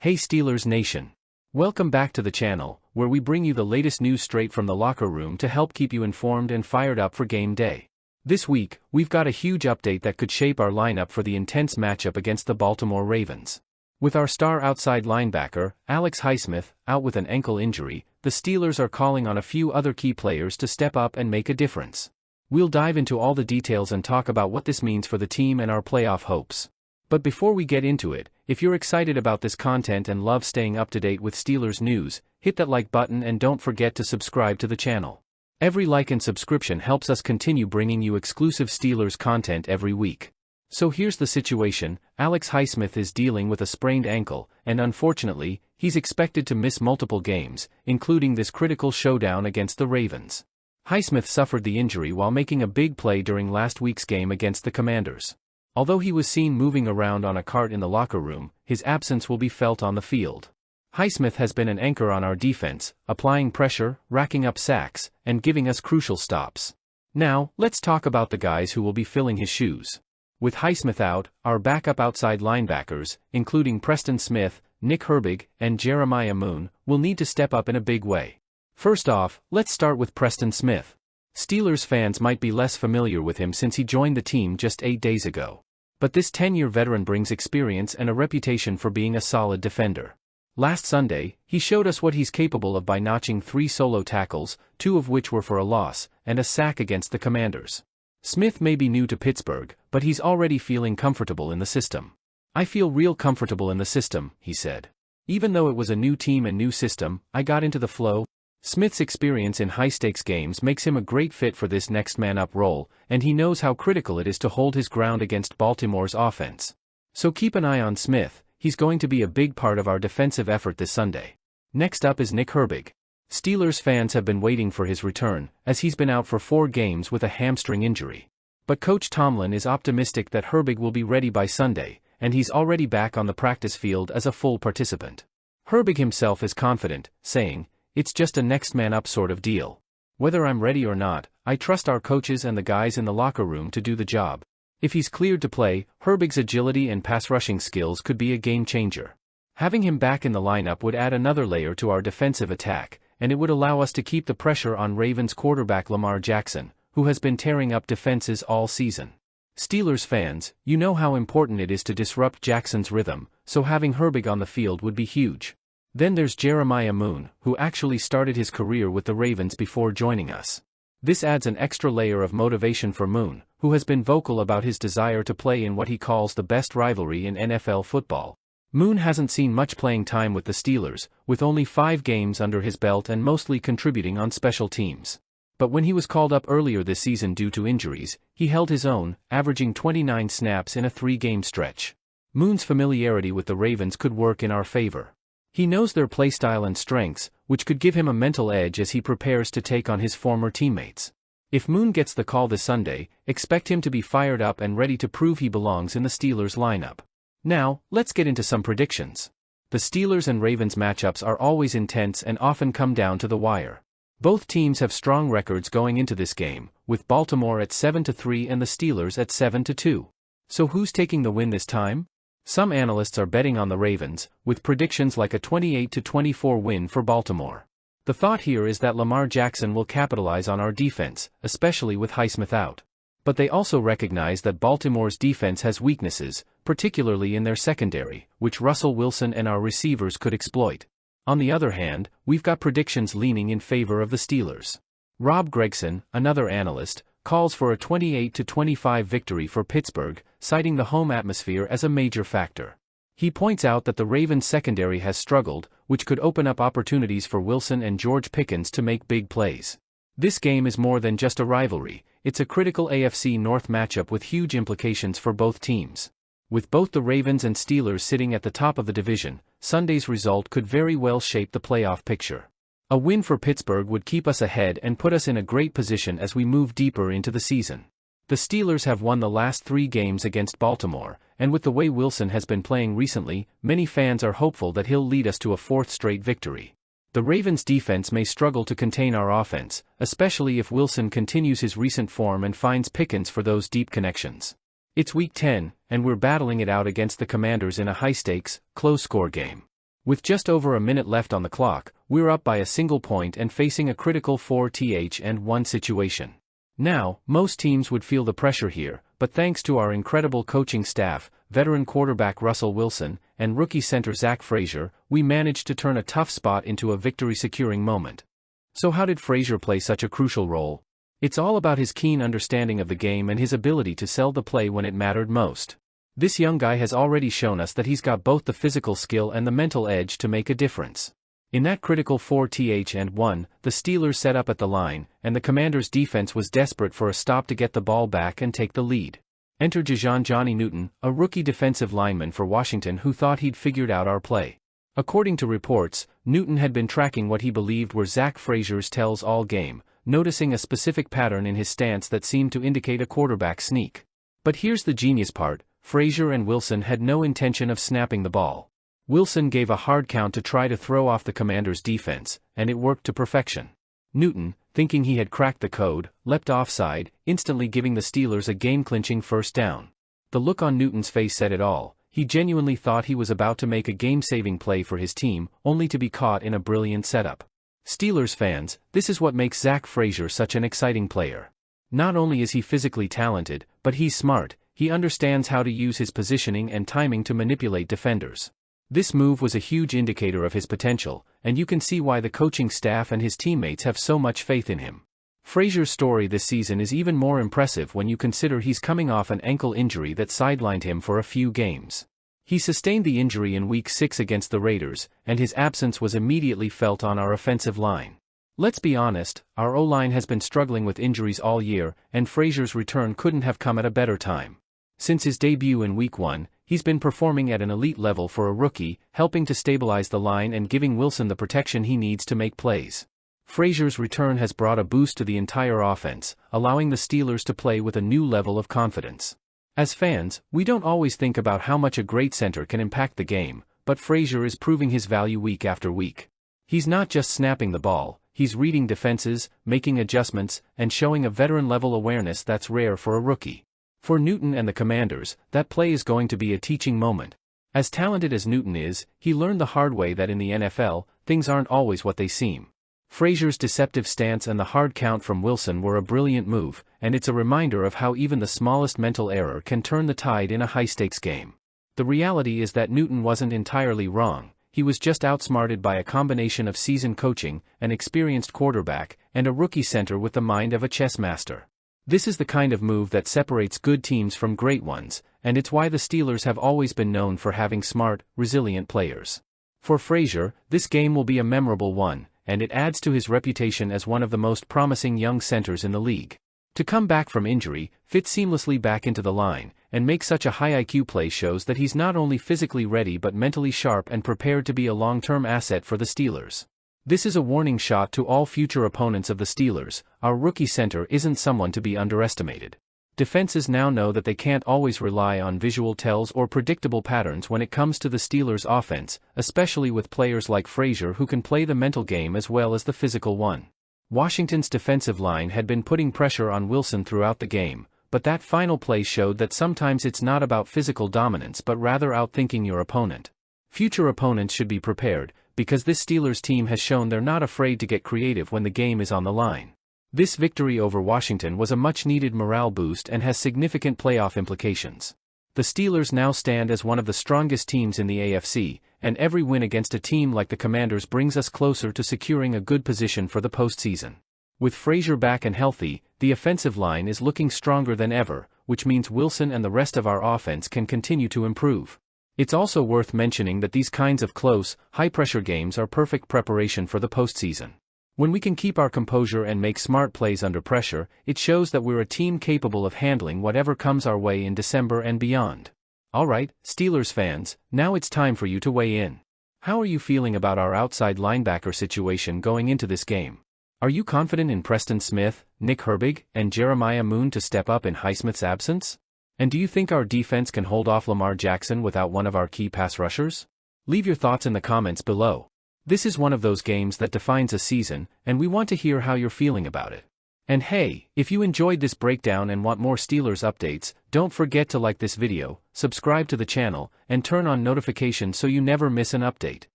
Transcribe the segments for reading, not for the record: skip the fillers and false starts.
Hey Steelers Nation! Welcome back to the channel, where we bring you the latest news straight from the locker room to help keep you informed and fired up for game day. This week, we've got a huge update that could shape our lineup for the intense matchup against the Baltimore Ravens. With our star outside linebacker, Alex Highsmith, out with an ankle injury, the Steelers are calling on a few other key players to step up and make a difference. We'll dive into all the details and talk about what this means for the team and our playoff hopes. But before we get into it, if you're excited about this content and love staying up to date with Steelers news, hit that like button and don't forget to subscribe to the channel. Every like and subscription helps us continue bringing you exclusive Steelers content every week. So here's the situation: Alex Highsmith is dealing with a sprained ankle, and unfortunately, he's expected to miss multiple games, including this critical showdown against the Ravens. Highsmith suffered the injury while making a big play during last week's game against the Commanders. Although he was seen moving around on a cart in the locker room, his absence will be felt on the field. Highsmith has been an anchor on our defense, applying pressure, racking up sacks, and giving us crucial stops. Now, let's talk about the guys who will be filling his shoes. With Highsmith out, our backup outside linebackers, including Preston Smith, Nick Herbig, and Jeremiah Moon, will need to step up in a big way. First off, let's start with Preston Smith. Steelers fans might be less familiar with him since he joined the team just 8 days ago. But this 10-year veteran brings experience and a reputation for being a solid defender. Last Sunday, he showed us what he's capable of by notching 3 solo tackles, 2 of which were for a loss, and a sack against the Commanders. Smith may be new to Pittsburgh, but he's already feeling comfortable in the system. "I feel real comfortable in the system," he said. "Even though it was a new team and new system, I got into the flow." Smith's experience in high-stakes games makes him a great fit for this next-man-up role, and he knows how critical it is to hold his ground against Baltimore's offense. So keep an eye on Smith. He's going to be a big part of our defensive effort this Sunday. Next up is Nick Herbig. Steelers fans have been waiting for his return, as he's been out for 4 games with a hamstring injury. But Coach Tomlin is optimistic that Herbig will be ready by Sunday, and he's already back on the practice field as a full participant. Herbig himself is confident, saying, "It's just a next-man-up sort of deal. Whether I'm ready or not, I trust our coaches and the guys in the locker room to do the job." If he's cleared to play, Herbig's agility and pass-rushing skills could be a game-changer. Having him back in the lineup would add another layer to our defensive attack, and it would allow us to keep the pressure on Ravens quarterback Lamar Jackson, who has been tearing up defenses all season. Steelers fans, you know how important it is to disrupt Jackson's rhythm, so having Herbig on the field would be huge. Then there's Jeremiah Moon, who actually started his career with the Ravens before joining us. This adds an extra layer of motivation for Moon, who has been vocal about his desire to play in what he calls the best rivalry in NFL football. Moon hasn't seen much playing time with the Steelers, with only 5 games under his belt and mostly contributing on special teams. But when he was called up earlier this season due to injuries, he held his own, averaging 29 snaps in a 3-game stretch. Moon's familiarity with the Ravens could work in our favor. He knows their playstyle and strengths, which could give him a mental edge as he prepares to take on his former teammates. If Moon gets the call this Sunday, expect him to be fired up and ready to prove he belongs in the Steelers lineup. Now, let's get into some predictions. The Steelers and Ravens matchups are always intense and often come down to the wire. Both teams have strong records going into this game, with Baltimore at 7-3 and the Steelers at 7-2. So who's taking the win this time? Some analysts are betting on the Ravens, with predictions like a 28-24 win for Baltimore. The thought here is that Lamar Jackson will capitalize on our defense, especially with Highsmith out. But they also recognize that Baltimore's defense has weaknesses, particularly in their secondary, which Russell Wilson and our receivers could exploit. On the other hand, we've got predictions leaning in favor of the Steelers. Rob Gregson, another analyst, calls for a 28-25 victory for Pittsburgh, citing the home atmosphere as a major factor. He points out that the Ravens secondary has struggled, which could open up opportunities for Wilson and George Pickens to make big plays. This game is more than just a rivalry, it's a critical AFC North matchup with huge implications for both teams. With both the Ravens and Steelers sitting at the top of the division, Sunday's result could very well shape the playoff picture. A win for Pittsburgh would keep us ahead and put us in a great position as we move deeper into the season. The Steelers have won the last 3 games against Baltimore, and with the way Wilson has been playing recently, many fans are hopeful that he'll lead us to a 4th straight victory. The Ravens' defense may struggle to contain our offense, especially if Wilson continues his recent form and finds Pickens for those deep connections. It's Week 10, and we're battling it out against the Commanders in a high-stakes, close-score game. With just over a minute left on the clock, we're up by a single point and facing a critical 4-1 situation. Now, most teams would feel the pressure here, but thanks to our incredible coaching staff, veteran quarterback Russell Wilson, and rookie center Zack Frazier, we managed to turn a tough spot into a victory-securing moment. So how did Frazier play such a crucial role? It's all about his keen understanding of the game and his ability to sell the play when it mattered most. This young guy has already shown us that he's got both the physical skill and the mental edge to make a difference. In that critical 4-1, the Steelers set up at the line, and the Commanders' defense was desperate for a stop to get the ball back and take the lead. Enter Johnny Newton, a rookie defensive lineman for Washington who thought he'd figured out our play. According to reports, Newton had been tracking what he believed were Zack Frazier's tells all game, noticing a specific pattern in his stance that seemed to indicate a quarterback sneak. But here's the genius part. Frazier and Wilson had no intention of snapping the ball. Wilson gave a hard count to try to throw off the Commanders' defense, and it worked to perfection. Newton, thinking he had cracked the code, leapt offside, instantly giving the Steelers a game-clinching first down. The look on Newton's face said it all. He genuinely thought he was about to make a game-saving play for his team, only to be caught in a brilliant setup. Steelers fans, this is what makes Zack Frazier such an exciting player. Not only is he physically talented, but he's smart. He understands how to use his positioning and timing to manipulate defenders. This move was a huge indicator of his potential, and you can see why the coaching staff and his teammates have so much faith in him. Frazier's story this season is even more impressive when you consider he's coming off an ankle injury that sidelined him for a few games. He sustained the injury in Week 6 against the Raiders, and his absence was immediately felt on our offensive line. Let's be honest, our O-line has been struggling with injuries all year, and Frazier's return couldn't have come at a better time. Since his debut in Week 1, he's been performing at an elite level for a rookie, helping to stabilize the line and giving Wilson the protection he needs to make plays. Frazier's return has brought a boost to the entire offense, allowing the Steelers to play with a new level of confidence. As fans, we don't always think about how much a great center can impact the game, but Frazier is proving his value week after week. He's not just snapping the ball, he's reading defenses, making adjustments, and showing a veteran-level awareness that's rare for a rookie. For Newton and the Commanders, that play is going to be a teaching moment. As talented as Newton is, he learned the hard way that in the NFL, things aren't always what they seem. Frazier's deceptive stance and the hard count from Wilson were a brilliant move, and it's a reminder of how even the smallest mental error can turn the tide in a high-stakes game. The reality is that Newton wasn't entirely wrong. He was just outsmarted by a combination of seasoned coaching, an experienced quarterback, and a rookie center with the mind of a chess master. This is the kind of move that separates good teams from great ones, and it's why the Steelers have always been known for having smart, resilient players. For Frazier, this game will be a memorable one, and it adds to his reputation as one of the most promising young centers in the league. To come back from injury, fit seamlessly back into the line, and make such a high IQ play shows that he's not only physically ready but mentally sharp and prepared to be a long-term asset for the Steelers. This is a warning shot to all future opponents of the Steelers. Our rookie center isn't someone to be underestimated. Defenses now know that they can't always rely on visual tells or predictable patterns when it comes to the Steelers' offense, especially with players like Frazier who can play the mental game as well as the physical one. Washington's defensive line had been putting pressure on Wilson throughout the game, but that final play showed that sometimes it's not about physical dominance but rather outthinking your opponent. Future opponents should be prepared, because this Steelers team has shown they're not afraid to get creative when the game is on the line. This victory over Washington was a much-needed morale boost and has significant playoff implications. The Steelers now stand as one of the strongest teams in the AFC, and every win against a team like the Commanders brings us closer to securing a good position for the postseason. With Frazier back and healthy, the offensive line is looking stronger than ever, which means Wilson and the rest of our offense can continue to improve. It's also worth mentioning that these kinds of close, high-pressure games are perfect preparation for the postseason. When we can keep our composure and make smart plays under pressure, it shows that we're a team capable of handling whatever comes our way in December and beyond. Alright, Steelers fans, now it's time for you to weigh in. How are you feeling about our outside linebacker situation going into this game? Are you confident in Preston Smith, Nick Herbig, and Jeremiah Moon to step up in Highsmith's absence? And do you think our defense can hold off Lamar Jackson without one of our key pass rushers? Leave your thoughts in the comments below. This is one of those games that defines a season, and we want to hear how you're feeling about it. And hey, if you enjoyed this breakdown and want more Steelers updates, don't forget to like this video, subscribe to the channel, and turn on notifications so you never miss an update.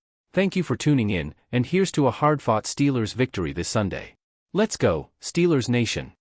Thank you for tuning in, and here's to a hard-fought Steelers victory this Sunday. Let's go, Steelers Nation!